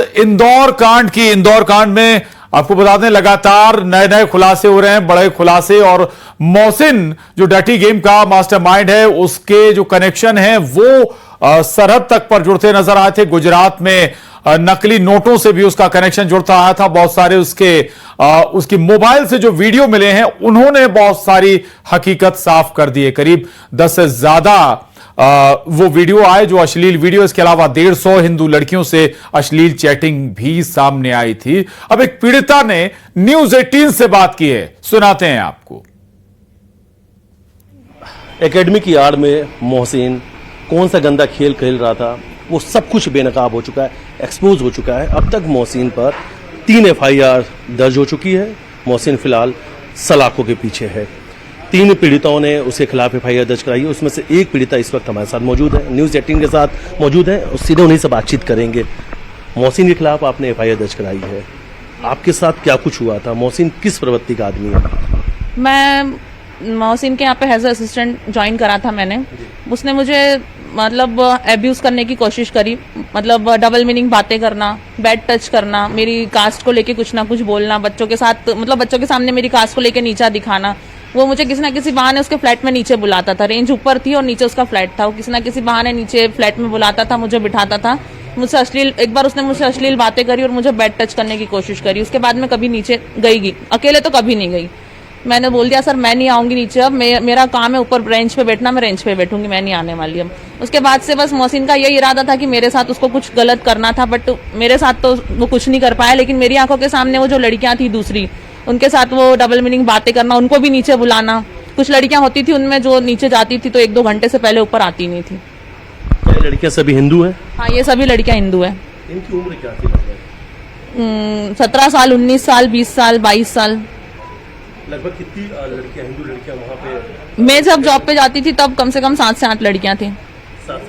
इंदौर कांड में आपको बता दें लगातार नए नए खुलासे हो रहे हैं, बड़े खुलासे। और मोहसिन जो डर्टी गेम का मास्टरमाइंड है, उसके जो कनेक्शन है वो सरहद तक पर जुड़ते नजर आए थे। गुजरात में नकली नोटों से भी उसका कनेक्शन जुड़ता आया था। बहुत सारे उसकी मोबाइल से जो वीडियो मिले हैं, उन्होंने बहुत सारी हकीकत साफ कर दी है। करीब 10 से ज्यादा वो वीडियो आए जो अश्लील वीडियो। इसके अलावा 150 हिंदू लड़कियों से अश्लील चैटिंग भी सामने आई थी। अब एक पीड़िता ने न्यूज 18 से बात की है, सुनाते हैं आपको। एकेडमी की आड़ में मोहसिन कौन सा गंदा खेल खेल रहा था, वो सब कुछ बेनकाब हो चुका है, एक्सपोज हो चुका है। अब तक मोहसिन पर 3 FIR दर्ज हो चुकी है। मोहसिन फिलहाल सलाखों के पीछे है। 3 पीड़िताओं ने उसके खिलाफ FIR दर्ज कराई है। उसमें से एक पीड़िता इस वक्त हमारे साथ मौजूद है, न्यूज़ 18 के साथ मौजूद है। सीधे उन्हीं से बातचीत करेंगे। मोहसिन के खिलाफ आपने FIR दर्ज कराई है, आपके साथ क्या कुछ हुआ था? मोहसिन किस प्रवृत्ति का आदमी है? मैं मोहसिन के यहाँ पे एज असिस्टेंट ज्वाइन करा था मैंने। उसने मुझे मतलब एब्यूज करने की कोशिश करी, मतलब डबल मीनिंग बातें करना, बैड टच करना, मेरी कास्ट को लेके कुछ ना कुछ बोलना, बच्चों के साथ मतलब बच्चों के सामने मेरी कास्ट को लेके नीचा दिखाना। वो मुझे किसी ना किसी बहाने उसके फ्लैट में नीचे बुलाता था। रेंज ऊपर थी और नीचे उसका फ्लैट था। वो किसी ना किसी बहाने नीचे फ्लैट में बुलाता था, मुझे बिठाता था। मुझसे एक बार उसने मुझसे अश्लील बातें करी और मुझे बैड टच करने की कोशिश करी। उसके बाद मैं कभी नीचे गई अकेले तो कभी नहीं गई। मैंने बोल दिया सर मैं नहीं आऊंगी नीचे, अब मेरा काम है ऊपर बेंच पे बैठना, मैं रेंज पे बैठूंगी, मैं नहीं आने वाली अब। उसके बाद से बस मोहसिन का यही इरादा था कि मेरे साथ उसको कुछ गलत करना था, बट मेरे साथ तो वो कुछ नहीं कर पाया। लेकिन मेरी आंखों के सामने वो जो लड़कियां थी दूसरी, उनके साथ वो डबल मीनिंग बातें करना, उनको भी नीचे बुलाना। कुछ लड़कियां होती थी उनमें जो नीचे जाती थी तो 1-2 घंटे से पहले ऊपर आती नहीं थी। ये लड़कियां सभी हिंदू हैं? हाँ, ये सभी लड़कियां हिंदू हैं। इनकी उम्र क्या थी? 17 साल, 19 साल, 20 साल, 22 साल। लगभग कितनी लड़कियां, हिंदू लड़कियां वहाँ पे? मैं जब जॉब पे जाती थी तब कम से कम 7 से 8 लड़कियां थी।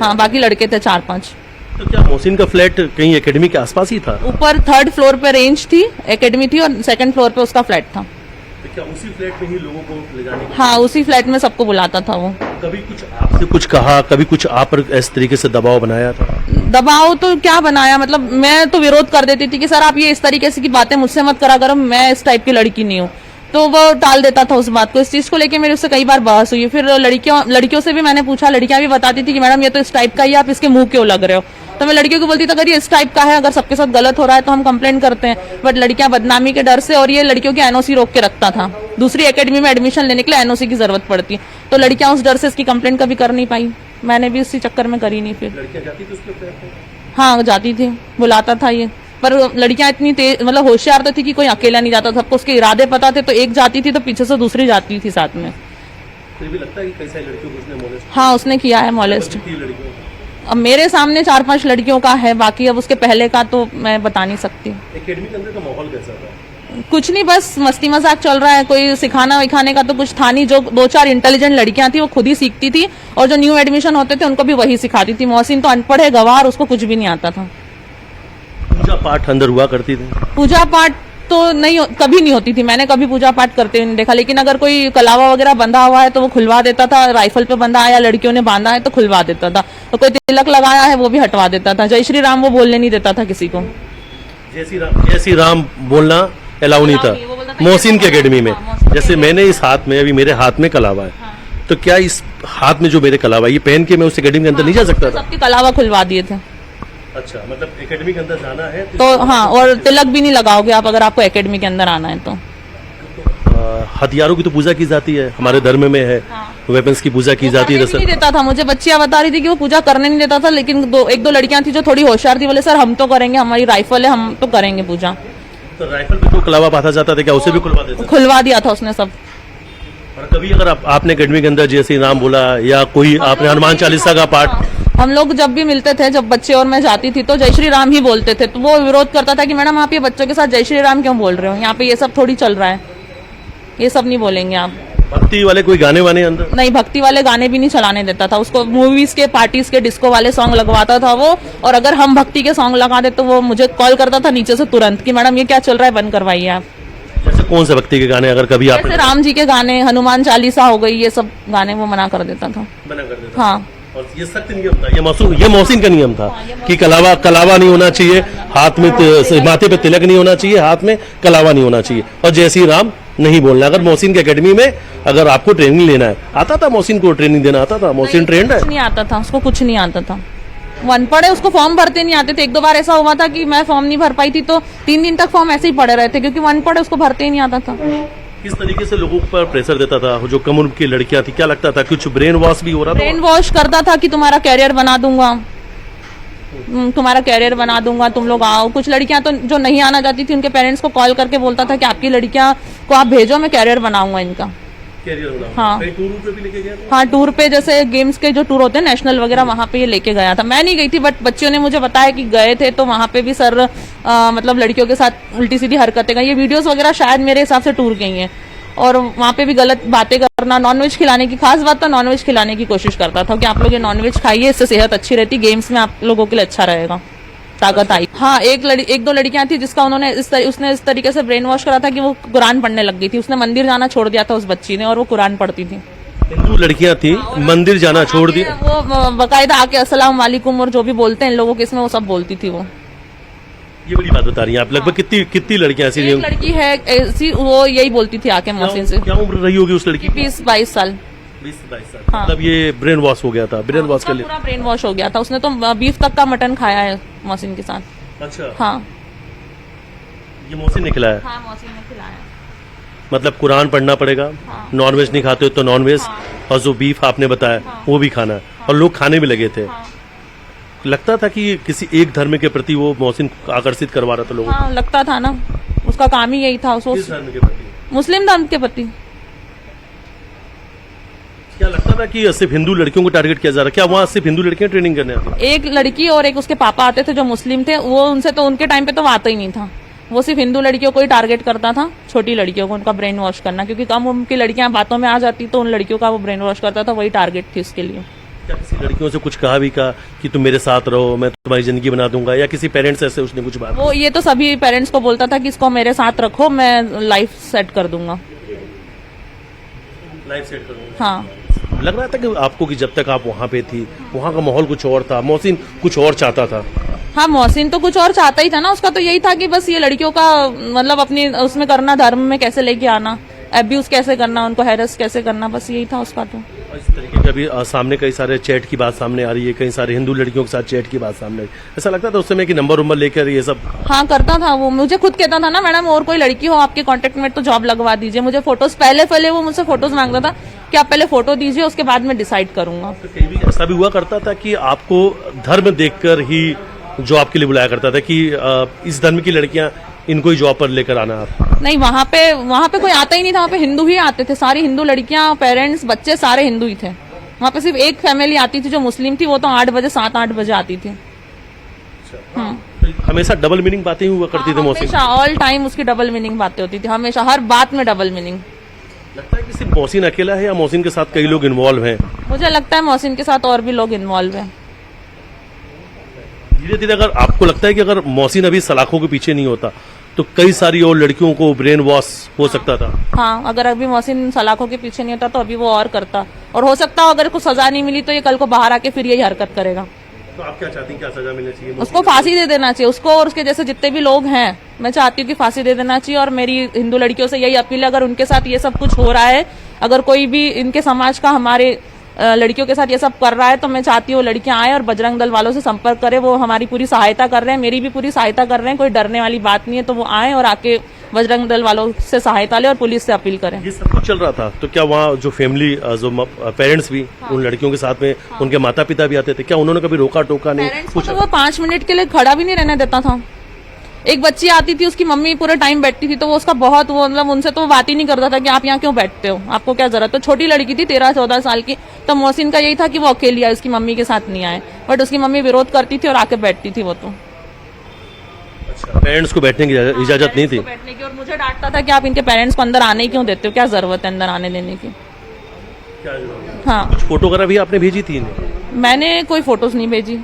हाँ, बाकी लड़के थे 4-5। तो क्या मोहसिन का फ्लैट कहीं एकेडमी के आसपास ही था? ऊपर 3rd फ्लोर पे रेंज थी, एकेडमी थी, और 2nd फ्लोर पे उसका फ्लैट था। तो क्या उसी फ्लैट में ही लोगों को ले जाने? हाँ, उसी फ्लैट में सबको बुलाता था वो। कभी कुछ आपसे कुछ कहा, कभी कुछ आप पर इस तरीके से दबाव बनाया था? दबाव तो क्या बनाया, मतलब मैं तो विरोध कर देती थी कि सर आप ये इस तरीके से की बातें मुझसे मत करा करो, मैं इस टाइप की लड़की नहीं हूँ। तो वो टाल देता था उस बात को। इस चीज को लेके मेरे उससे कई बार बहस हुई। फिर लड़कियों से भी मैंने पूछा, लड़कियां भी बताती थी कि मैडम ये तो इस टाइप का ही, आप इसके मुंह क्यों लग रहे हो? तो मैं लड़कियों को बोलती थी अगर ये इस टाइप का है, अगर सबके साथ गलत हो रहा है तो हम कंप्लेंट करते हैं। बट लड़कियां बदनामी के डर से, और ये लड़कियों की NOC रोक के रखता था। दूसरी एकेडमी में एडमिशन लेने के लिए NOC की जरूरत पड़ती, तो लड़कियां उस डर से इसकी कंप्लेंट कभी कर नहीं पाई। मैंने भी इसी चक्कर में करी नहीं। फिर लड़कियां जाती थी उसके फ्लैट में? हाँ, जाती थी, बुलाता था ये। पर लड़कियां इतनी तेज, मतलब होशियार तो थी कि कोई अकेला नहीं जाता था। सबको उसके इरादे पता थे, तो एक जाती थी तो पीछे से दूसरी जाती थी साथ में। फिर भी लगता है कि कई सारी लड़कियों को उसने मोलेस्ट? हाँ, उसने किया है मोलेस्ट। लड़कियों? अब मेरे सामने 4-5 लड़कियों का है, बाकी अब उसके पहले का तो मैं बता नहीं सकती। एकेडमी के अंदर का माहौल कैसा था? कुछ नहीं, बस मस्ती मजाक चल रहा है। कोई सिखाना विखाने का तो कुछ था नहीं। जो 2-4 इंटेलिजेंट लड़कियां थी वो खुद ही सीखती थी, और जो न्यू एडमिशन होते थे उनको भी वही सिखाती थी। मोहसिन तो अनपढ़ है, गवार, उसको कुछ भी नहीं आता था। पूजा पाठ अंदर हुआ करती थी? पूजा पाठ तो कभी नहीं होती थी। मैंने कभी पूजा पाठ करते हुए नहीं देखा। लेकिन अगर कोई कलावा वगैरह बंधा हुआ है तो वो खुलवा देता था। राइफल पे बंधा आया, लड़कियों ने बांधा है तो खुलवा देता था। तो कोई तिलक लगाया है वो भी हटवा देता था। जय श्री राम वो बोलने नहीं देता था किसी को। जय श्री राम बोलना अलाउ नहीं था मोहसिन की एकेडमी में। जैसे मैंने इस हाथ में, अभी मेरे हाथ में कलावा है, तो क्या इस हाथ में जो मेरे कलावा, ये पहन के मैं उस एकेडमी के अंदर नहीं जा सकता था? सबके कलावा खुलवा दिए थे। अच्छा, मतलब एकेडमी के अंदर जाना है तो हाँ, और तिलक भी नहीं लगाओगे आप अगर आपको एकेडमी के अंदर आना है तो। हथियारों की तो पूजा की जाती है, हमारे धर्म में है। वेपन्स की पूजा की जाती है। नहीं देता था मुझे। बच्चियां बता रही थी कि वो पूजा करने नहीं देता था, लेकिन 1-2 लड़कियां थी जो थोड़ी होशियार थी, बोले सर हम तो करेंगे, हमारी राइफल है, हम तो करेंगे पूजा। तो राइफल पे तो कलावा बांधा जाता था, क्या उसे भी खुलवा देता? खुलवा दिया था उसने सब। और कभी अगर आपने एकेडमी के अंदर जय श्री राम बोला, या कोई आपने हनुमान चालीसा का पाठ? हम लोग जब भी मिलते थे, जब बच्चे और मैं जाती थी तो जय श्री राम ही बोलते थे। तो वो विरोध करता था कि मैडम आप ये बच्चों के साथ जय श्री राम क्यों बोल रहे हो? यहाँ पे ये सब थोड़ी चल रहा है, ये सब नहीं बोलेंगे आप। भक्ति वाले कोई गाने वाने अंदर? नहीं, भक्ति वाले गाने भी नहीं चलाने देता था उसको। मूवीज के, पार्टीज के, डिस्को वाले सॉन्ग लगवाता था वो। और अगर हम भक्ति के सॉन्ग लगा दे तो वो मुझे कॉल करता था नीचे से तुरंत कि मैडम ये क्या चल रहा है, बंद करवाइए आप। जैसे कौन से भक्ति के गाने? अगर कभी आप राम जी के गाने, हनुमान चालीसा हो गई, ये सब गाने वो मना कर देता था। मना कर देता? हाँ, और ये सख्त नियम था, ये मोहसिन का नियम था कि कलावा नहीं होना चाहिए, हाथ में माथे पे तिलक नहीं होना चाहिए, हाथ में कलावा नहीं होना चाहिए, और जय श्री राम नहीं बोलना। अगर मोहसिन की एकेडमी में अगर आपको ट्रेनिंग लेना है, आता था मोहसिन को ट्रेनिंग देना आता था? मोहसिन ट्रेंड है? कुछ नहीं आता था उसको, कुछ नहीं आता था। वो अनपढ़ है, उसको फॉर्म भरते नहीं आते थे। एक दो बार ऐसा हुआ था कि मैं फॉर्म नहीं भर पाई थी, तो 3 दिन तक फॉर्म ऐसे ही पड़े रहे थे, क्योंकि वो अनपढ़ है, उसको भरते ही नहीं आता था। किस तरीके से लोगों पर प्रेशर देता था? जो कम उम्र की लड़कियां थी, क्या लगता था कुछ ब्रेन वॉश भी हो रहा था? ब्रेन वॉश करता था कि तुम्हारा कैरियर बना दूंगा, तुम्हारा कैरियर बना दूंगा, तुम लोग आओ। कुछ लड़कियां तो जो नहीं आना चाहती थी, उनके पेरेंट्स को कॉल करके बोलता था कि आपकी लड़कियां को आप भेजो, मैं कैरियर बनाऊंगा इनका। हाँ, कहीं टूर पे भी लेके गया था? हाँ, टूर पे, जैसे गेम्स के जो टूर होते हैं नेशनल वगैरह, वहाँ पे ये लेके गया था। मैं नहीं गई थी, बट बच्चियों ने मुझे बताया कि गए थे, तो वहाँ पे भी सर मतलब लड़कियों के साथ उल्टी सीधी हरकतें गई। ये वीडियोस वगैरह शायद मेरे हिसाब से टूर गई हैं, और वहाँ पे भी गलत बातें करना, नॉनवेज खिलाने की, खास बात तो नॉनवेज खिलाने की कोशिश करता था कि आप लोग ये नॉनवेज खाइए, इससे सेहत अच्छी रहती, गेम्स में आप लोगों के लिए अच्छा रहेगा, ताकत आई। हाँ, एक दो लड़कियां थी जिसका उसने इस तरीके से ब्रेन वॉश करा था कि वो कुरान पढ़ने लग गई थी। उसने मंदिर जाना छोड़ दिया था उस बच्ची ने, और वो कुरान पढ़ती थी। हिंदू लड़कियां थी, मंदिर जाना छोड़ दिया। वो बकायदा आके अस्सलाम वालेकुम और जो भी बोलते हैं इन लोगों के इसमें, वो सब बोलती थी वो। ये बड़ी बात बता रही हैं आप। लगभग कितनी लड़कियां ऐसी? एक लड़की है ऐसी, वो यही बोलती थी आके मोहसिन से। क्या उम्र रही होगी उस लड़की? 20-22 साल। 20-22 साल। हाँ। मतलब ये ब्रेन वॉश हो गया था, ब्रेन वॉश उसका कर लिया। पूरा ब्रेन वॉश हो गया था। उसने तो बीफ तक का मटन खाया है मोहसिन के साथ। अच्छा, हाँ, ये मोहसिन ने खिलाया? हाँ, मोहसिन ने खिलाया। मतलब कुरान पढ़ना पड़ेगा, हाँ। नॉनवेज नहीं खाते हो तो नॉनवेज, हाँ। और जो बीफ आपने बताया हाँ। वो भी खाना है, और लोग खाने भी लगे थे। हाँ। लगता था कि किसी एक धर्म के प्रति वो मोहसिन आकर्षित करवा रहा था लोगों को। हाँ, लगता था ना, उसका काम ही यही था। किस धर्म के प्रति? मुस्लिम धर्म के प्रति। क्या लगता था कि सिर्फ हिंदू लड़कियों को टारगेट किया जा रहा है? क्या वहाँ सिर्फ हिंदू लड़कियां ट्रेनिंग करने आती? एक लड़की और एक उसके पापा आते थे जो मुस्लिम थे, वो उनसे तो उनके टाइम पे तो आता ही नहीं था। वो सिर्फ हिंदू लड़कियों को ही टारगेट करता था, छोटी लड़कियों को, उनका ब्रेन वॉश करना, क्योंकि कम उम्र की लड़कियां बातों में आ जाती, तो उन लड़कियों का वो ब्रेन वॉश करता था, वही टारगेट थी उसके लिए। क्या किसी लड़कियों से कुछ कहा भी का कि तुम मेरे साथ रहो, मैं तुम्हारी जिंदगी बना दूंगा, या किसी पेरेंट्स ऐसे उसने कुछ बात? वो ये तो सभी पेरेंट्स को बोलता था कि इसको मेरे साथ रखो, मैं लाइफ सेट कर दूंगा। लाइफ सेट करूंगा। हाँ, लग रहा था कि आपको कि जब तक आप वहाँ पे थी, वहाँ का माहौल कुछ और था, मोहसिन कुछ और चाहता था। हाँ, मोहसिन तो कुछ और चाहता ही था ना। उसका तो यही था कि बस ये लड़कियों का मतलब अपनी उसमें करना, धर्म में कैसे लेके आना, एब्यूज कैसे करना, उनको हैरेस कैसे करना, बस यही था उसका। तो इस तरीके का भी सामने कई सारे चैट की बात सामने आ रही है, कई सारे हिंदू लड़कियों के साथ चैट की बात सामने आ रही है। ऐसा लगता था उस समय कि नंबर उम्बर लेकर ये सब? हाँ, करता था वो। मुझे खुद कहता था ना, मैडम और कोई लड़की हो आपके कांटेक्ट में तो जॉब लगवा दीजिए। मुझे फोटोज पहले वो मुझसे फोटोज मांगता था कि आप पहले फोटो दीजिए, उसके बाद मैं डिसाइड करूंगा। तो कहीं भी ऐसा भी हुआ करता था कि आपको धर्म देखकर ही जो आपके लिए बुलाया करता था कि इस धर्म की लड़कियां, इनको ही जॉब पर लेकर आना आप? नहीं, वहाँ पे कोई आता ही नहीं था। वहाँ पे हिंदू ही आते थे, सारी हिंदू लड़कियां, पेरेंट्स, बच्चे सारे हिंदू ही थे। वहाँ पे सिर्फ एक फैमिली आती थी जो मुस्लिम थी, वो तो 7-8 बजे आती थी। हमेशा डबल मीनिंग बातें हुआ करती थी मोहसिन? हमेशा, ऑल टाइम उसकी डबल मीनिंग बातें होती थी, हमेशा, हर बात में डबल मीनिंग। लगता है कि सिर्फ मोहसिन अकेला है, या मोहसिन के साथ कई लोग इन्वॉल्व हैं? मुझे लगता है मोहसिन के साथ और भी लोग इन्वॉल्व हैं। धीरे धीरे अगर आपको लगता है कि अगर मोहसिन अभी सलाखों के पीछे नहीं होता तो कई सारी और लड़कियों को ब्रेन वॉश हो सकता था? हाँ, अगर अभी मोहसिन सलाखों के पीछे नहीं होता तो अभी वो और करता, और हो सकता है अगर कुछ सजा नहीं मिली तो ये कल को बाहर आके फिर यही हरकत करेगा। तो आप क्या चाहती हैं, क्या सजा मिलनी चाहिए? उसको फांसी दे देना चाहिए, उसको और उसके जैसे जितने भी लोग हैं। मैं चाहती हूँ कि फांसी दे देना चाहिए। और मेरी हिंदू लड़कियों से यही अपील है, अगर उनके साथ ये सब कुछ हो रहा है, अगर कोई भी इनके समाज का हमारे लड़कियों के साथ ये सब कर रहा है, तो मैं चाहती हूँ लड़कियां आए और बजरंग दल वालों से संपर्क करें। वो हमारी पूरी सहायता कर रहे हैं, मेरी भी पूरी सहायता कर रहे हैं, कोई डरने वाली बात नहीं है। तो वो आए और आके बजरंग दल वालों से सहायता ले और पुलिस से अपील करें। ये सब कुछ चल रहा था तो क्या वहाँ जो फैमिली, जो पेरेंट्स भी उन लड़कियों के साथ में, उनके माता पिता भी आते थे, क्या उन्होंने कभी रोका टोका नहीं? पेरेंट्स को तो वो 5 मिनट के लिए खड़ा भी नहीं रहने देता था। एक बच्ची आती थी, उसकी मम्मी पूरे टाइम बैठती थी, तो वो उसका बहुत वो मतलब उनसे तो बात ही नहीं करता था कि आप यहाँ क्यों बैठते हो, आपको क्या जरूरत है। छोटी लड़की थी, 13-14 साल की। तो मोहसिन का यही था कि वो अकेली आए, उसकी मम्मी के साथ नहीं आए, बट उसकी मम्मी विरोध करती थी और आके बैठती थी वो। तो पेरेंट्स को बैठने की इजाजत नहीं थी बैठने की, और मुझे डांटता था कि आप इनके पेरेंट्स को अंदर आने ही क्यों देते हो, क्या जरूरत है अंदर आने देने की। हाँ, कुछ फोटो वगैरह भी आपने भेजी थी? मैंने कोई फोटोज नहीं भेजी।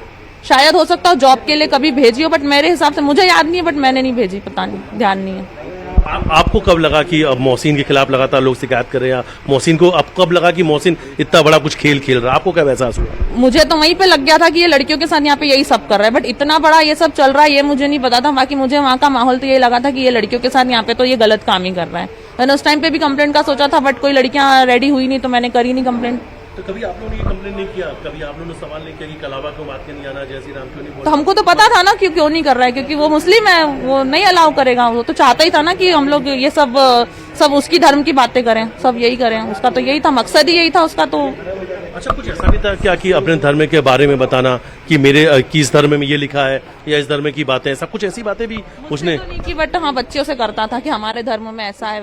शायद हो सकता हो जॉब के लिए कभी भेजी हो, बट मेरे हिसाब से मुझे याद नहीं है, बट मैंने नहीं भेजी, पता नहीं, ध्यान नहीं है। आपको कब लगा कि अब मोहसिन के खिलाफ लगातार लोग शिकायत कर रहे हैं, मोहसिन को अब कब लगा कि मोहसिन इतना बड़ा कुछ खेल खेल रहा है, आपको कब एहसास हुआ? मुझे तो वहीं पे लग गया था कि ये लड़कियों के साथ यहाँ पे यही सब कर रहा है, बट इतना बड़ा ये सब चल रहा है ये मुझे नहीं पता था। बाकी मुझे वहाँ का माहौल तो यही लगा था कि ये लड़कियों के साथ यहाँ पे तो ये गलत काम ही कर रहा है। मैंने उस टाइम पे भी कंप्लेंट का सोचा था, बट कोई लड़कियां रेडी हुई नहीं तो मैंने करी नहीं कंप्लेंट। तो कभी आप लोगों ने ये कंप्लेन नहीं किया, कभी आप लोगों ने सवाल नहीं किया कि कलावा क्यों बात के नहीं आना, जय श्री राम क्यों नहीं तो बोलना? हमको तो पता था ना कि क्यों नहीं कर रहा है, क्योंकि वो मुस्लिम है, वो नहीं अलाउ करेगा। वो तो चाहता ही था ना कि हम लोग ये सब उसकी धर्म की बातें करें, सब यही करें। उसका तो यही था, मकसद ही यही था उसका। तो अच्छा, कुछ ऐसा भी था क्या कि अपने धर्म के बारे में बताना कि मेरे किस धर्म में ये लिखा है या इस धर्म की बातें, ऐसा कुछ ऐसी बातें भी उसने तो नहीं की, बट हाँ बच्चों से करता था कि हमारे धर्म में ऐसा है